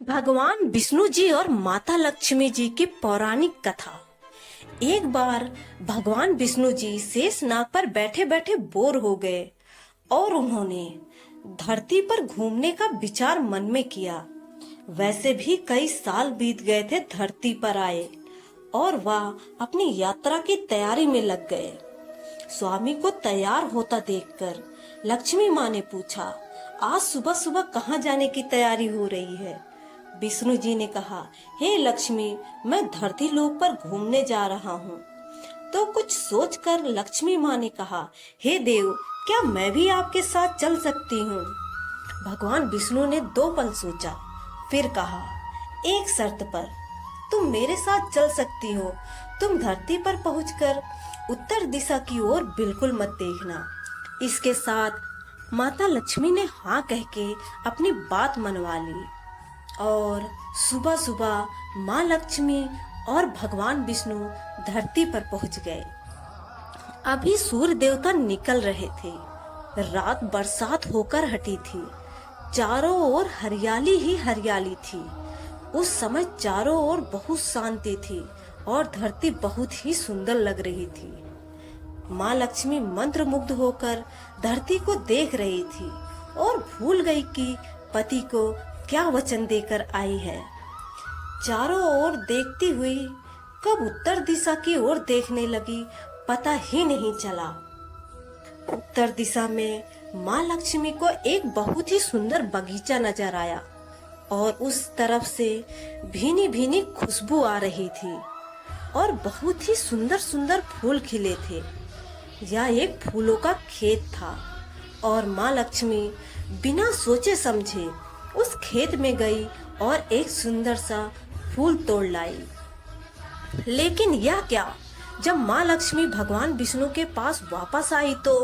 भगवान विष्णु जी और माता लक्ष्मी जी की पौराणिक कथा। एक बार भगवान विष्णु जी शेष नाग पर बैठे बैठे बोर हो गए और उन्होंने धरती पर घूमने का विचार मन में किया। वैसे भी कई साल बीत गए थे धरती पर आए और वह अपनी यात्रा की तैयारी में लग गए। स्वामी को तैयार होता देखकर लक्ष्मी माँ ने पूछा, आज सुबह सुबह कहाँ जाने की तैयारी हो रही है? विष्णु जी ने कहा, हे लक्ष्मी, मैं धरती लोक पर घूमने जा रहा हूँ। तो कुछ सोचकर लक्ष्मी माँ ने कहा, हे देव, क्या मैं भी आपके साथ चल सकती हूँ? भगवान विष्णु ने 2 पल सोचा, फिर कहा, एक शर्त पर। तुम मेरे साथ चल सकती हो। तुम धरती पर पहुंचकर उत्तर दिशा की ओर बिल्कुल मत देखना। इसके साथ माता लक्ष्मी ने हाँ कह के अपनी बात मनवा ली और सुबह सुबह माँ लक्ष्मी और भगवान विष्णु धरती पर पहुंच गए। अभी सूर्य देवता निकल रहे थे। रात बरसात होकर हटी थी। चारों ओर हरियाली ही हरियाली थी। उस समय चारों ओर बहुत शांति थी और धरती बहुत ही सुंदर लग रही थी। माँ लक्ष्मी मंत्रमुग्ध होकर धरती को देख रही थी और भूल गई कि पति को क्या वचन देकर आई है। चारों ओर देखती हुई कब उत्तर दिशा की ओर देखने लगी, पता ही नहीं चला। उत्तर दिशा में माँ लक्ष्मी को एक बहुत ही सुंदर बगीचा नजर आया और उस तरफ से भीनी भीनी खुशबू आ रही थी और बहुत ही सुंदर सुंदर फूल खिले थे। यह एक फूलों का खेत था और माँ लक्ष्मी बिना सोचे समझे उस खेत में गई और एक सुंदर सा फूल तोड़ लाई। लेकिन यह क्या, जब माँ लक्ष्मी भगवान विष्णु के पास वापस आई तो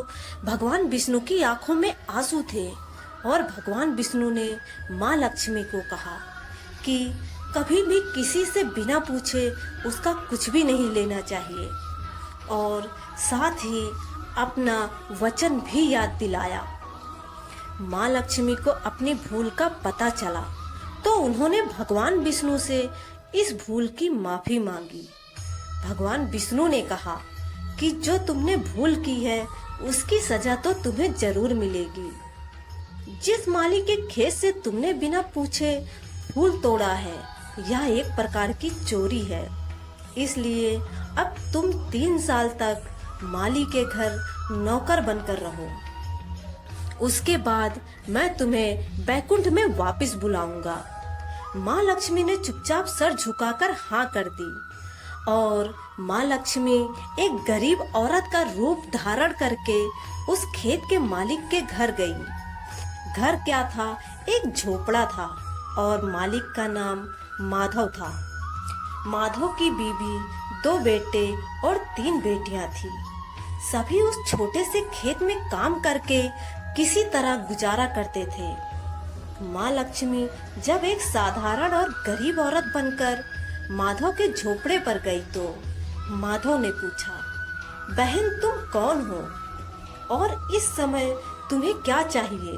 भगवान विष्णु की आंखों में आंसू थे और भगवान विष्णु ने माँ लक्ष्मी को कहा कि कभी भी किसी से बिना पूछे उसका कुछ भी नहीं लेना चाहिए और साथ ही अपना वचन भी याद दिलाया। माँ लक्ष्मी को अपनी भूल का पता चला तो उन्होंने भगवान विष्णु से इस भूल की माफी मांगी। भगवान विष्णु ने कहा कि जो तुमने भूल की है उसकी सजा तो तुम्हें जरूर मिलेगी। जिस माली के खेत से तुमने बिना पूछे फूल तोड़ा है, यह एक प्रकार की चोरी है। इसलिए अब तुम 3 साल तक माली के घर नौकर बनकर रहो। उसके बाद मैं तुम्हें बैकुंठ में वापस बुलाऊंगा। माँ लक्ष्मी ने चुपचाप सर झुकाकर हाँ कर दी और माँ लक्ष्मी एक गरीब औरत का रूप धारण करके उस खेत के मालिक के घर गई। घर क्या था, एक झोपड़ा था और मालिक का नाम माधव था। माधव की बीवी, 2 बेटे और 3 बेटियां थी। सभी उस छोटे से खेत में काम करके किसी तरह गुजारा करते थे। माँ लक्ष्मी जब एक साधारण और गरीब औरत बनकर माधव के झोपड़े पर गई तो माधव ने पूछा, बहन तुम कौन हो और इस समय तुम्हें क्या चाहिए?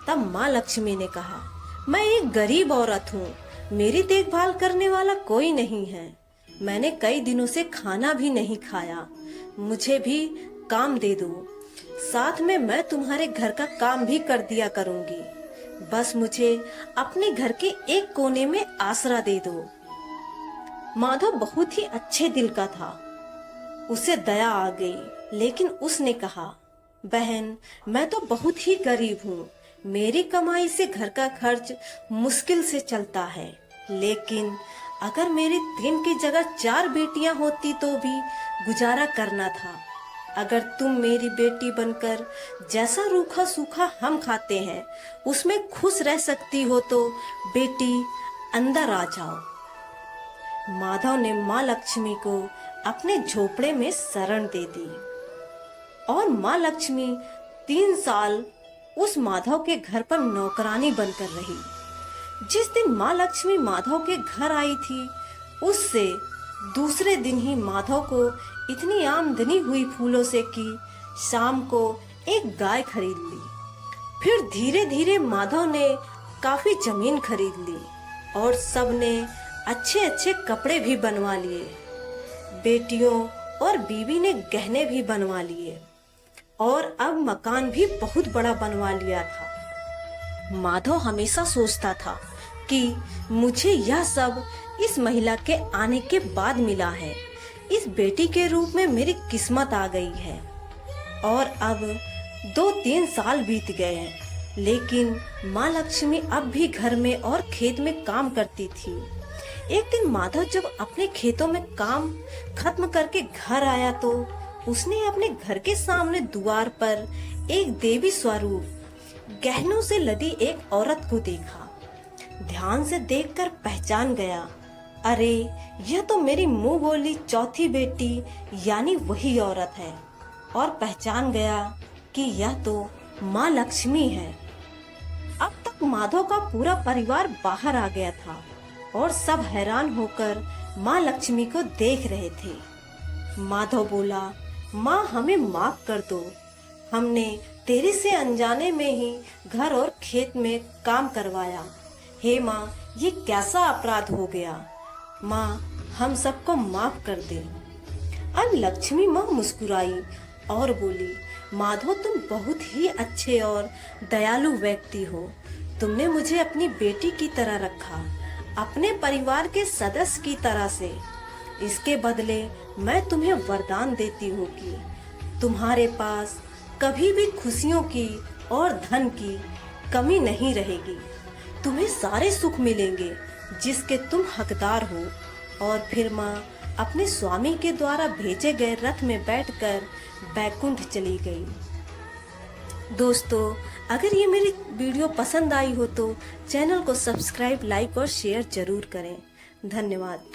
तब माँ लक्ष्मी ने कहा, मैं एक गरीब औरत हूँ, मेरी देखभाल करने वाला कोई नहीं है। मैंने कई दिनों से खाना भी नहीं खाया, मुझे भी काम दे दो। साथ में मैं तुम्हारे घर का काम भी कर दिया करूंगी। बस मुझे अपने घर के एक कोने में आसरा दे दो। माधव बहुत ही अच्छे दिल का था। उसे दया आ गई, लेकिन उसने कहा, बहन मैं तो बहुत ही गरीब हूँ, मेरी कमाई से घर का खर्च मुश्किल से चलता है। लेकिन अगर मेरी 3 की जगह 4 बेटियां होती तो भी गुजारा करना था। अगर तुम मेरी बेटी बनकर जैसा रूखा सूखा हम खाते हैं उसमें खुश रह सकती हो तो बेटी अंदर आ जाओ। माधव ने माँ लक्ष्मी को अपने झोपड़े में शरण दे दी और माँ लक्ष्मी 3 साल उस माधव के घर पर नौकरानी बनकर रही। जिस दिन माँ लक्ष्मी माधव के घर आई थी उससे दूसरे दिन ही माधव को इतनी आमदनी हुई फूलों से कि शाम को एक गाय खरीद ली। फिर धीरे धीरे माधव ने काफी जमीन खरीद ली और सबने अच्छे अच्छे कपड़े भी बनवा लिए। बेटियों और बीवी ने गहने भी बनवा लिए और अब मकान भी बहुत बड़ा बनवा लिया था। माधव हमेशा सोचता था कि मुझे यह सब इस महिला के आने के बाद मिला है। इस बेटी के रूप में मेरी किस्मत आ गई है। और अब 2-3 साल बीत गए हैं, लेकिन माँ लक्ष्मी अब भी घर में और खेत में काम करती थी। एक दिन माधव जब अपने खेतों में काम खत्म करके घर आया तो उसने अपने घर के सामने द्वार पर एक देवी स्वरूप गहनों से लदी एक औरत को देखा। ध्यान से देखकर पहचान गया, अरे यह तो मेरी मुंह बोली चौथी बेटी यानी वही औरत है। और पहचान गया कि यह तो माँ लक्ष्मी है। अब तक माधव का पूरा परिवार बाहर आ गया था और सब हैरान होकर माँ लक्ष्मी को देख रहे थे। माधव बोला, माँ हमें माफ कर दो, हमने तेरे से अनजाने में ही घर और खेत में काम करवाया। हे माँ, ये कैसा अपराध हो गया, माँ हम सबको माफ कर दे। अब लक्ष्मी माँ मुस्कुराई और बोली, माधव तुम बहुत ही अच्छे और दयालु व्यक्ति हो। तुमने मुझे अपनी बेटी की तरह रखा, अपने परिवार के सदस्य की तरह से। इसके बदले मैं तुम्हें वरदान देती हूँ कि तुम्हारे पास कभी भी खुशियों की और धन की कमी नहीं रहेगी। तुम्हें सारे सुख मिलेंगे जिसके तुम हकदार हो। और फिर माँ अपने स्वामी के द्वारा भेजे गए रथ में बैठकर बैकुंठ चली गई। दोस्तों, अगर ये मेरी वीडियो पसंद आई हो तो चैनल को सब्सक्राइब, लाइक और शेयर जरूर करें। धन्यवाद।